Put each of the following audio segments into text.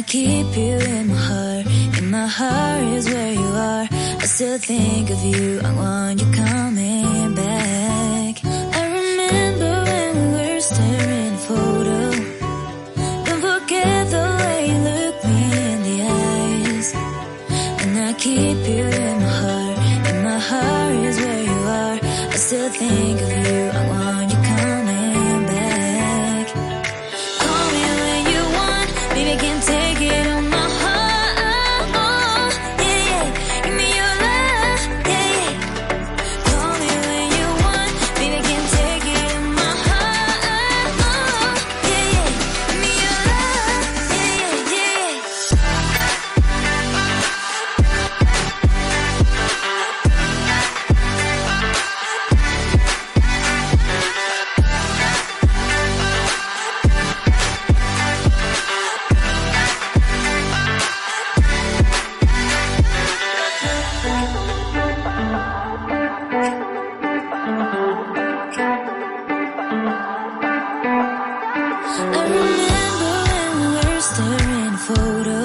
keep you in my heart. In my heart is where you are. I still think of you. I want you coming back. I remember when we were staring at a photo. Don't forget the way you look me in the eyes. And I keep you in my heart. In my heart is where you are. I still think of you. I want you coming back. Call me when you want. Baby, I can take it on my heart. Yeah, yeah. Give me your love. Yeah, yeah. Call me when you want. Baby, I can take it on my heart. Yeah, yeah. Give me your love. Yeah, yeah, I remember when we were staring at a photo.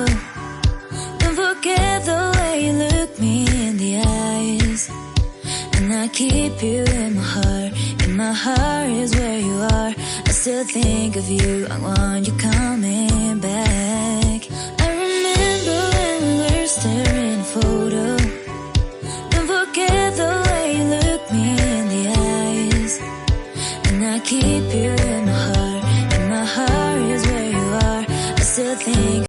Don't forget the way you look me in the eyes. And I keep you in my heart. In my heart is where you are. I still think of you. I want you coming back. I remember when we were staring at a photo. Don't forget the way you look me in the eyes. And I keep you in my heart. In my heart is where you are. I still think